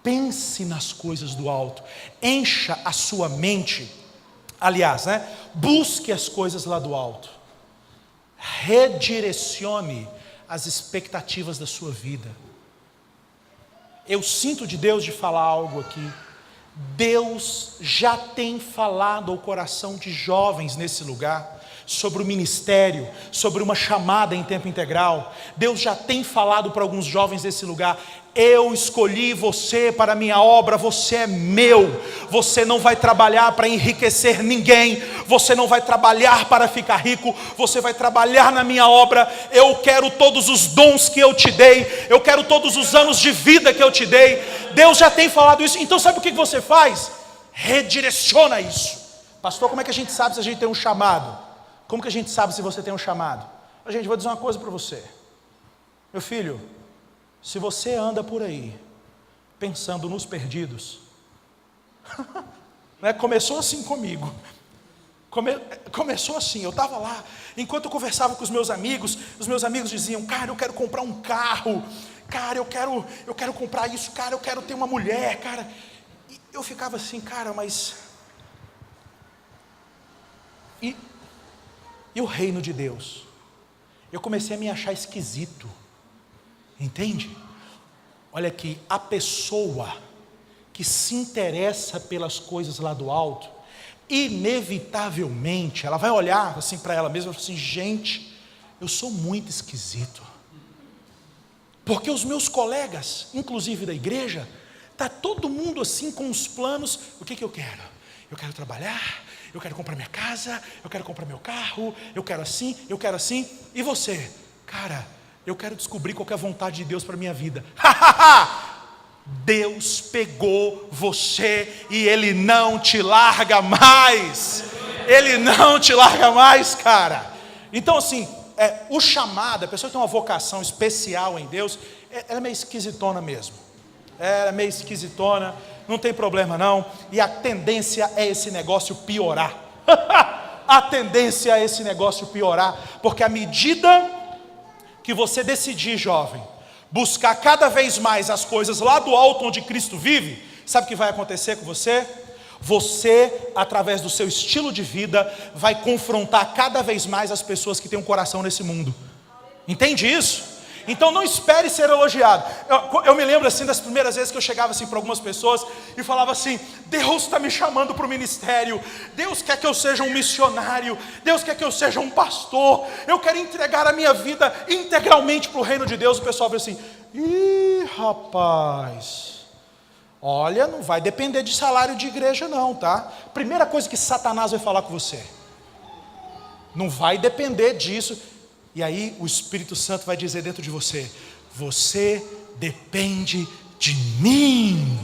pense nas coisas do alto, encha a sua mente, aliás, né? Busque as coisas lá do alto, redirecione as expectativas da sua vida. Eu sinto de Deus de falar algo aqui. Deus já tem falado ao coração de jovens nesse lugar, sobre o ministério, sobre uma chamada em tempo integral. Deus já tem falado para alguns jovens nesse lugar: eu escolhi você para a minha obra, você é meu. Você não vai trabalhar para enriquecer ninguém, você não vai trabalhar para ficar rico, você vai trabalhar na minha obra. Eu quero todos os dons que eu te dei, eu quero todos os anos de vida que eu te dei. Deus já tem falado isso. Então sabe o que você faz? Redireciona isso. Pastor, como é que a gente sabe se a gente tem um chamado? Como que a gente sabe se você tem um chamado? Gente, vou dizer uma coisa para você. Meu filho, se você anda por aí pensando nos perdidos, né? Começou assim comigo. Começou assim, eu estava lá, enquanto eu conversava com os meus amigos diziam: cara, eu quero comprar um carro, cara, eu quero comprar isso, cara, eu quero ter uma mulher, cara. E eu ficava assim: cara, mas... E o reino de Deus? Eu comecei a me achar esquisito, entende? Olha aqui, a pessoa que se interessa pelas coisas lá do alto, inevitavelmente, ela vai olhar assim para ela mesma e falar assim: gente, eu sou muito esquisito, porque os meus colegas, inclusive da igreja, está todo mundo assim com os planos. O que eu quero? Eu quero trabalhar, eu quero comprar minha casa, eu quero comprar meu carro, eu quero assim. E você? Cara, eu quero descobrir qual que é a vontade de Deus para a minha vida. Deus pegou você e Ele não te larga mais. Ele não te larga mais, cara. Então assim, o chamado, a pessoa que tem uma vocação especial em Deus, ela é meio esquisitona mesmo. Ela é meio esquisitona, não tem problema não. E a tendência é esse negócio piorar. A tendência é esse negócio piorar, porque à medida que você decidir, jovem, buscar cada vez mais as coisas lá do alto onde Cristo vive, sabe o que vai acontecer com você? Você, através do seu estilo de vida, vai confrontar cada vez mais as pessoas que têm um coração nesse mundo. Entende isso? Então não espere ser elogiado. Eu me lembro assim das primeiras vezes que eu chegava assim para algumas pessoas e falava assim: Deus está me chamando para o ministério, Deus quer que eu seja um missionário, Deus quer que eu seja um pastor, eu quero entregar a minha vida integralmente para o reino de Deus. O pessoal vê assim: ih, rapaz, olha, não vai depender de salário de igreja não, tá? Primeira coisa que Satanás vai falar com você: não vai depender disso. E aí o Espírito Santo vai dizer dentro de você: você depende de mim.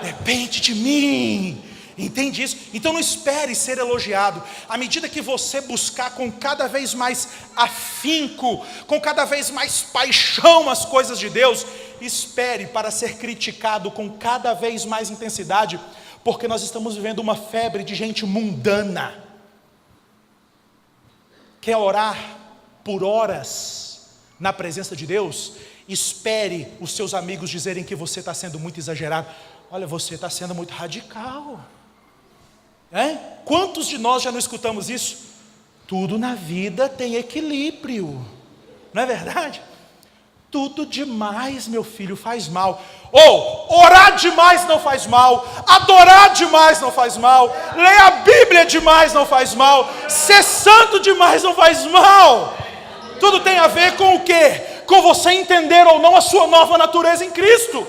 Depende de mim. Entende isso? Então não espere ser elogiado. À medida que você buscar com cada vez mais afinco, com cada vez mais paixão as coisas de Deus, espere para ser criticado com cada vez mais intensidade, porque nós estamos vivendo uma febre de gente mundana. Quer orar por horas na presença de Deus? Espere os seus amigos dizerem que você está sendo muito exagerado. Olha, você está sendo muito radical. Quantos de nós já não escutamos isso? Tudo na vida tem equilíbrio, não é verdade? Tudo demais, meu filho, faz mal. Ou orar demais não faz mal, adorar demais não faz mal, ler a Bíblia demais não faz mal, ser santo demais não faz mal. Tudo tem a ver com o quê? Com você entender ou não a sua nova natureza em Cristo.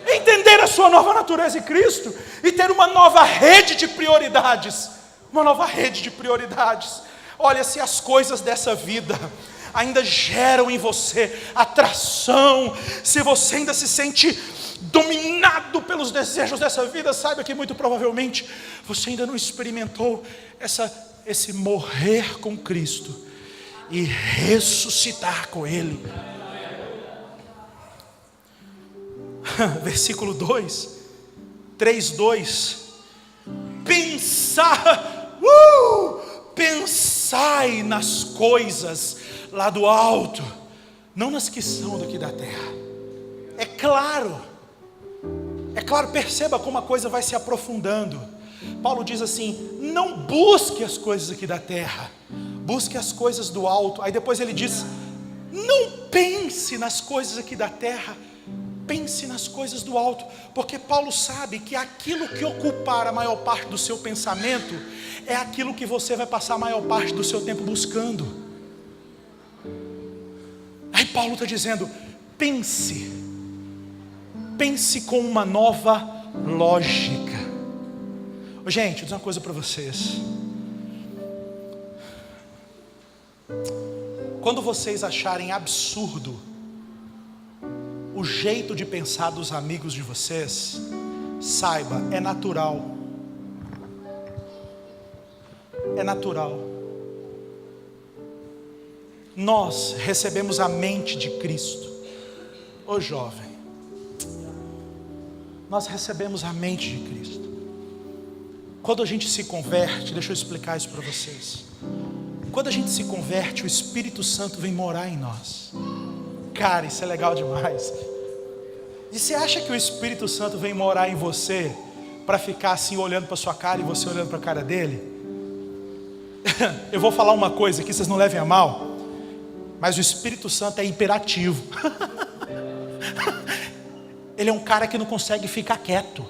Entender a sua nova natureza em Cristo e ter uma nova rede de prioridades. Uma nova rede de prioridades. Olha, se as coisas dessa vida ainda geram em você atração, se você ainda se sente dominado pelos desejos dessa vida, saiba que muito provavelmente você ainda não experimentou esse morrer com Cristo e ressuscitar com Ele. Versículo 2, 3:2. Pensai nas coisas lá do alto, não nas que são daqui da terra. É claro, perceba como a coisa vai se aprofundando. Paulo diz assim: não busque as coisas aqui da terra, busque as coisas do alto. Aí depois ele diz: não pense nas coisas aqui da terra, pense nas coisas do alto, porque Paulo sabe que aquilo que ocupar a maior parte do seu pensamento é aquilo que você vai passar a maior parte do seu tempo buscando. Aí Paulo está dizendo: pense com uma nova lógica. Gente, vou dizer uma coisa para vocês. Quando vocês acharem absurdo o jeito de pensar dos amigos de vocês, saiba, é natural. É natural. Nós recebemos a mente de Cristo. Ô jovem, nós recebemos a mente de Cristo. Quando a gente se converte, deixa eu explicar isso para vocês. Quando a gente se converte, o Espírito Santo vem morar em nós. Cara, isso é legal demais. E você acha que o Espírito Santo vem morar em você para ficar assim olhando para sua cara e você olhando para a cara dele? Eu vou falar uma coisa aqui, vocês não levem a mal, mas o Espírito Santo é imperativo. Ele é um cara que não consegue ficar quieto.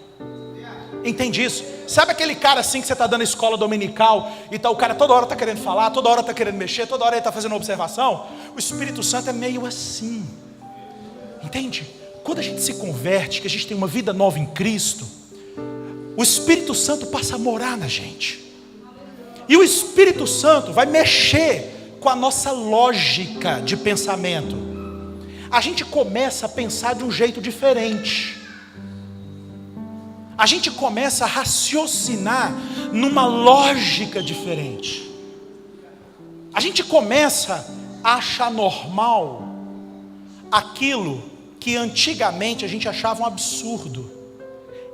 Entende isso? Sabe aquele cara assim que você está dando escola dominical e tá, o cara toda hora está querendo falar, toda hora está querendo mexer, toda hora ele está fazendo uma observação? O Espírito Santo é meio assim. Entende? Quando a gente se converte, que a gente tem uma vida nova em Cristo, o Espírito Santo passa a morar na gente. E o Espírito Santo vai mexer com a nossa lógica de pensamento. A gente começa a pensar de um jeito diferente. A gente começa a raciocinar numa lógica diferente. A gente começa a achar normal aquilo que antigamente a gente achava um absurdo.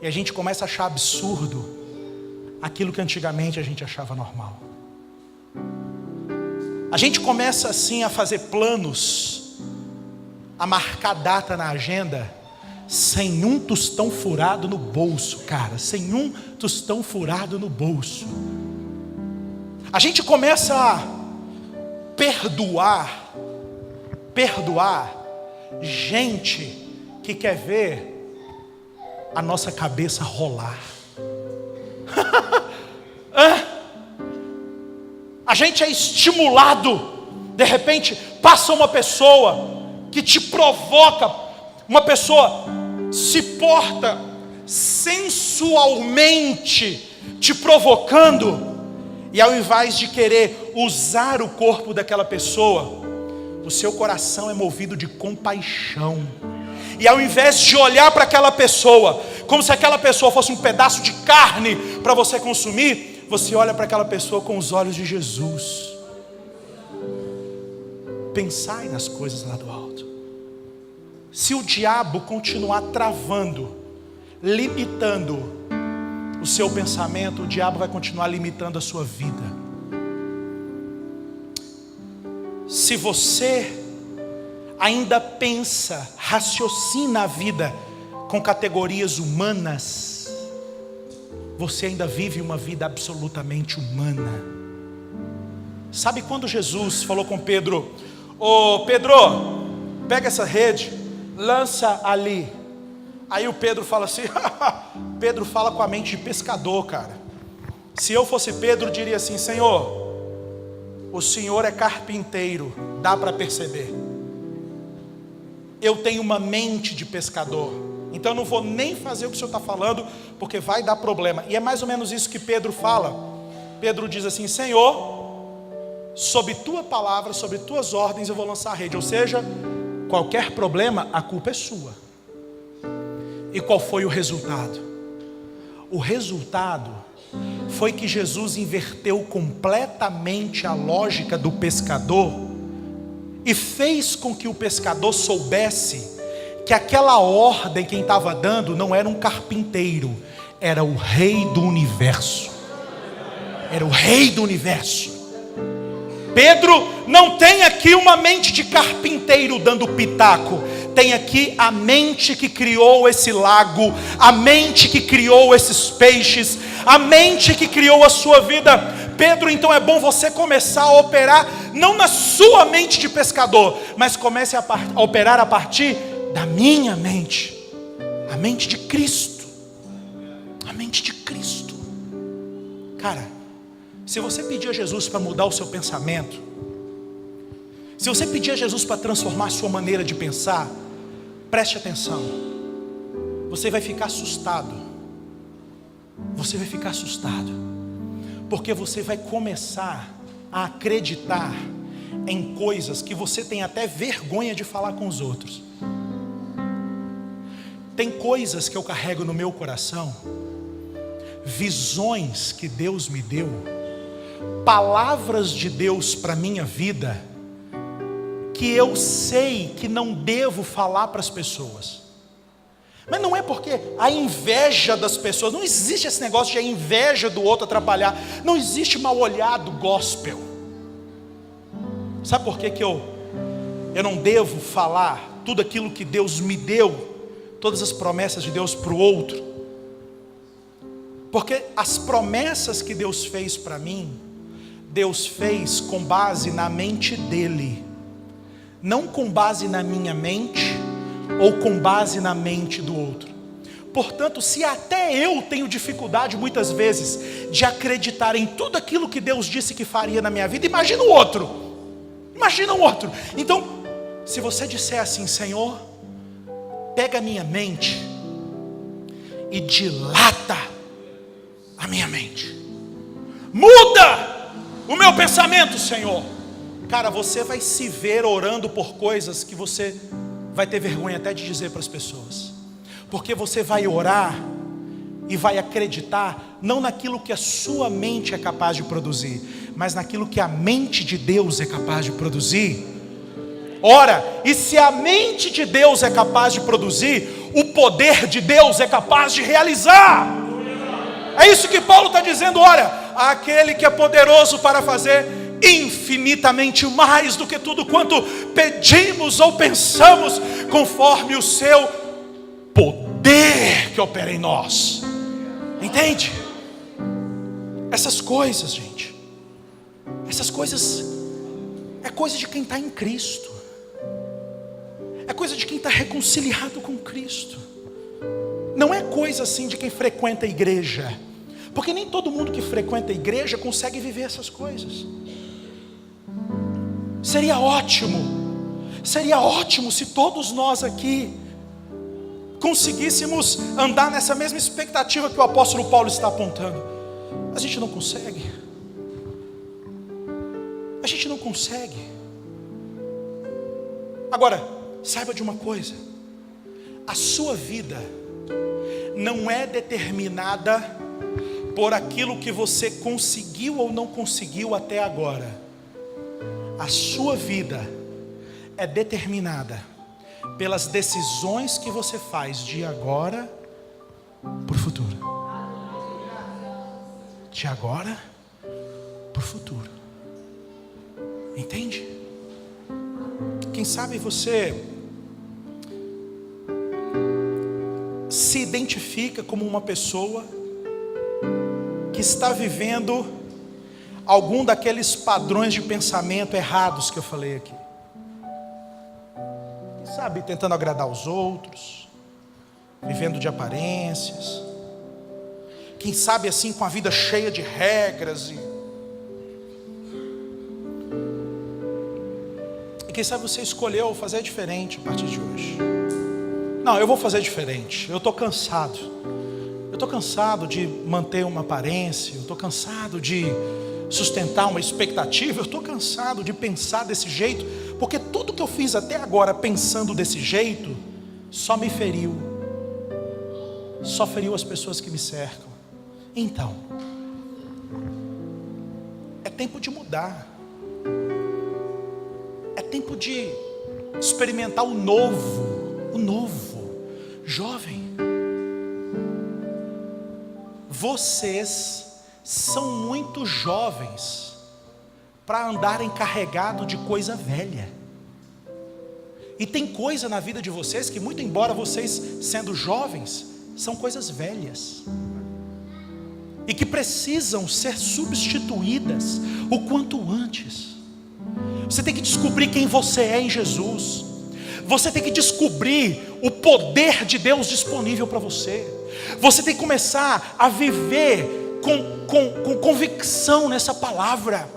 E a gente começa a achar absurdo aquilo que antigamente a gente achava normal. A gente começa assim a fazer planos, a marcar data na agenda, sem um tostão furado no bolso, cara, sem um tostão furado no bolso. A gente começa a perdoar gente que quer ver a nossa cabeça rolar. A gente é estimulado, de repente passa uma pessoa que te provoca, uma pessoa se porta sensualmente te provocando, e ao invés de querer usar o corpo daquela pessoa, o seu coração é movido de compaixão. E ao invés de olhar para aquela pessoa como se aquela pessoa fosse um pedaço de carne para você consumir, você olha para aquela pessoa com os olhos de Jesus. Pensai nas coisas lá do alto. Se o diabo continuar travando, limitando o seu pensamento, o diabo vai continuar limitando a sua vida. Se você ainda pensa, raciocina a vida com categorias humanas, você ainda vive uma vida absolutamente humana. Sabe quando Jesus falou com Pedro: ô Pedro, pega essa rede, lança ali. Aí o Pedro fala assim, Pedro fala com a mente de pescador, cara. Se eu fosse Pedro, diria assim: Senhor, o Senhor é carpinteiro, dá para perceber. Eu tenho uma mente de pescador, então eu não vou nem fazer o que o Senhor está falando, porque vai dar problema. E é mais ou menos isso que Pedro fala. Pedro diz assim: Senhor, sob tua palavra, sob tuas ordens eu vou lançar a rede. Ou seja, qualquer problema, a culpa é sua. E qual foi o resultado? O resultado foi que Jesus inverteu completamente a lógica do pescador e fez com que o pescador soubesse que aquela ordem quem estava dando não era um carpinteiro, era o rei do universo. Era o rei do universo. Pedro não tem aqui uma mente de carpinteiro dando pitaco. Tem aqui a mente que criou esse lago, a mente que criou esses peixes, a mente que criou a sua vida. Pedro, então é bom você começar a operar, não na sua mente de pescador, mas comece a operar a partir da minha mente, a mente de Cristo, a mente de Cristo. Cara, se você pedir a Jesus para mudar o seu pensamento, se você pedir a Jesus para transformar a sua maneira de pensar, preste atenção, você vai ficar assustado. Você vai ficar assustado, porque você vai começar a acreditar em coisas que você tem até vergonha de falar com os outros. Tem coisas que eu carrego no meu coração, visões que Deus me deu, palavras de Deus para a minha vida, que eu sei que não devo falar para as pessoas. Mas não é porque a inveja das pessoas, não existe esse negócio de a inveja do outro atrapalhar, não existe mal olhado gospel. Sabe por que eu não devo falar tudo aquilo que Deus me deu, todas as promessas de Deus para o outro? Porque as promessas que Deus fez para mim, Deus fez com base na mente dele, não com base na minha mente, ou com base na mente do outro. Portanto, se até eu tenho dificuldade muitas vezes de acreditar em tudo aquilo que Deus disse que faria na minha vida, imagina o outro. Imagina o outro. Então, se você disser assim: Senhor, pega a minha mente e dilata a minha mente, muda o meu pensamento, Senhor. Cara, você vai se ver orando por coisas que você vai ter vergonha até de dizer para as pessoas, porque você vai orar e vai acreditar não naquilo que a sua mente é capaz de produzir, mas naquilo que a mente de Deus é capaz de produzir. Ora, e se a mente de Deus é capaz de produzir, o poder de Deus é capaz de realizar. É isso que Paulo está dizendo. Ora, aquele que é poderoso para fazer infinitamente mais do que tudo quanto pedimos ou pensamos, conforme o seu poder. poder que opera em nós. Entende? Essas coisas, gente, essas coisas é coisa de quem está em Cristo, é coisa de quem está reconciliado com Cristo. Não é coisa assim de quem frequenta a igreja, porque nem todo mundo que frequenta a igreja consegue viver essas coisas. Seria ótimo se todos nós aqui conseguíssemos andar nessa mesma expectativa que o apóstolo Paulo está apontando. A gente não consegue. A gente não consegue. Agora, saiba de uma coisa: a sua vida não é determinada por aquilo que você conseguiu ou não conseguiu até agora. A sua vida é determinada pelas decisões que você faz de agora para o futuro. De agora para o futuro. Entende? Quem sabe você se identifica como uma pessoa que está vivendo algum daqueles padrões de pensamento errados que eu falei aqui. Quem sabe tentando agradar os outros, vivendo de aparências. Quem sabe assim com a vida cheia de regras e quem sabe você escolheu fazer diferente a partir de hoje. Não, eu vou fazer diferente. Eu estou cansado. Eu estou cansado de manter uma aparência. Eu estou cansado de sustentar uma expectativa. Eu estou cansado de pensar desse jeito, porque tudo que eu fiz até agora pensando desse jeito só me feriu. Só feriu as pessoas que me cercam. Então, é tempo de mudar. É tempo de experimentar o novo. O novo. Jovem, vocês são muito jovens para andarem carregados de coisa velha. E tem coisa na vida de vocês que, muito embora vocês sendo jovens, são coisas velhas e que precisam ser substituídas o quanto antes. Você tem que descobrir quem você é em Jesus. Você tem que descobrir o poder de Deus disponível para você. Você tem que começar a viver com convicção nessa palavra.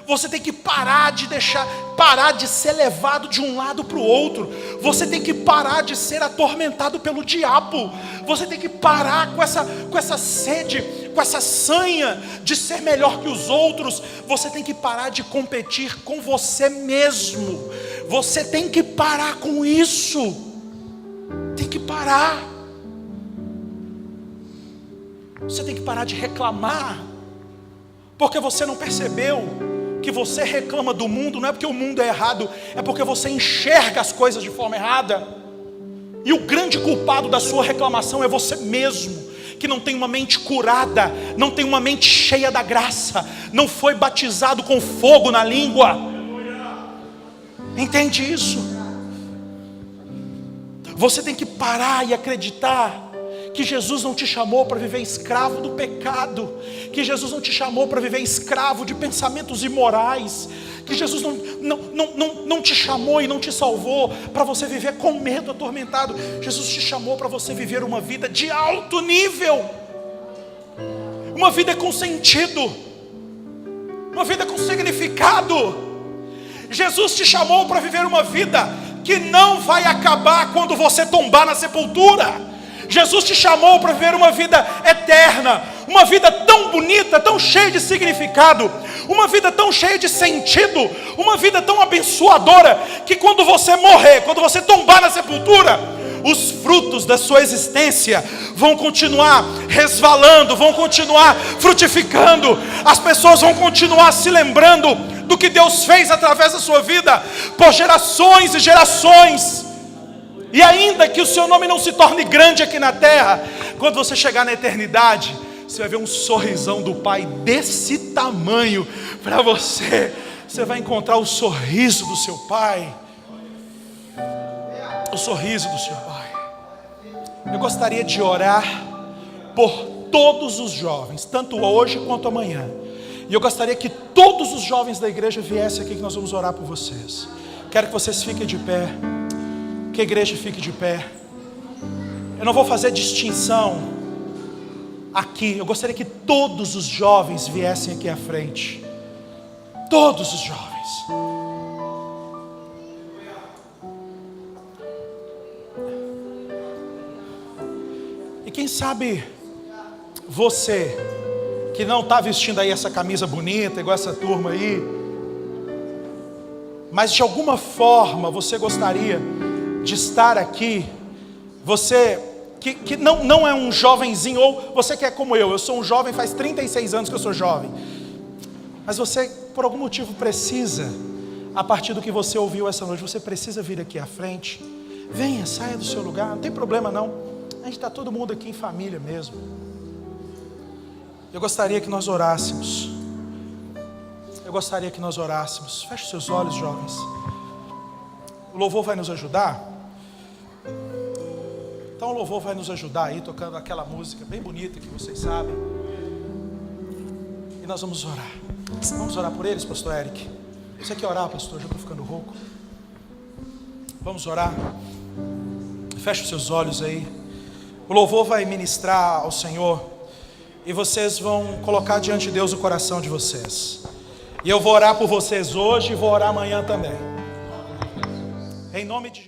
Você tem que parar de ser levado de um lado para o outro. Você tem que parar de ser atormentado pelo diabo. Você tem que parar com essa sede, com essa sanha de ser melhor que os outros. Você tem que parar de competir com você mesmo. Você tem que parar com isso. Tem que parar. Você tem que parar de reclamar, porque você não percebeu que você reclama do mundo. Não é porque o mundo é errado, é porque você enxerga as coisas de forma errada. E o grande culpado da sua reclamação é você mesmo, que não tem uma mente curada, não tem uma mente cheia da graça, não foi batizado com fogo na língua. Entende isso? Você tem que parar e acreditar que Jesus não te chamou para viver escravo do pecado, que Jesus não te chamou para viver escravo de pensamentos imorais, que Jesus não te chamou e não te salvou para você viver com medo, atormentado. Jesus te chamou para você viver uma vida de alto nível, uma vida com sentido, uma vida com significado. Jesus te chamou para viver uma vida que não vai acabar quando você tombar na sepultura. Jesus te chamou para viver uma vida eterna, uma vida tão bonita, tão cheia de significado, uma vida tão cheia de sentido, uma vida tão abençoadora, que quando você morrer, quando você tombar na sepultura, os frutos da sua existência vão continuar resvalando, vão continuar frutificando, as pessoas vão continuar se lembrando do que Deus fez através da sua vida, por gerações e gerações. E ainda que o seu nome não se torne grande aqui na terra, quando você chegar na eternidade, você vai ver um sorrisão do Pai desse tamanho para você. Você vai encontrar o sorriso do seu Pai. O sorriso do seu Pai. Eu gostaria de orar por todos os jovens, tanto hoje quanto amanhã. E eu gostaria que todos os jovens da igreja viessem aqui, que nós vamos orar por vocês. Quero que vocês fiquem de pé, que a igreja fique de pé. Eu não vou fazer distinção aqui. Eu gostaria que todos os jovens viessem aqui à frente. Todos os jovens. E quem sabe você que não está vestindo aí essa camisa bonita, igual essa turma aí, mas de alguma forma você gostaria de estar aqui, você que não é um jovenzinho, ou você que é como eu sou um jovem, faz 36 anos que eu sou jovem, mas você por algum motivo precisa, a partir do que você ouviu essa noite, você precisa vir aqui à frente. Venha, saia do seu lugar, não tem problema não, a gente está todo mundo aqui em família mesmo. Eu gostaria que nós orássemos. Feche os seus olhos, jovens. O louvor vai nos ajudar. Então o louvor vai nos ajudar aí, tocando aquela música bem bonita que vocês sabem. E nós vamos orar. Vamos orar por eles, pastor Eric. Você quer orar, pastor? Já estou ficando rouco. Vamos orar. Feche os seus olhos aí. O louvor vai ministrar ao Senhor. E vocês vão colocar diante de Deus o coração de vocês. E eu vou orar por vocês hoje e vou orar amanhã também. Em nome de Jesus.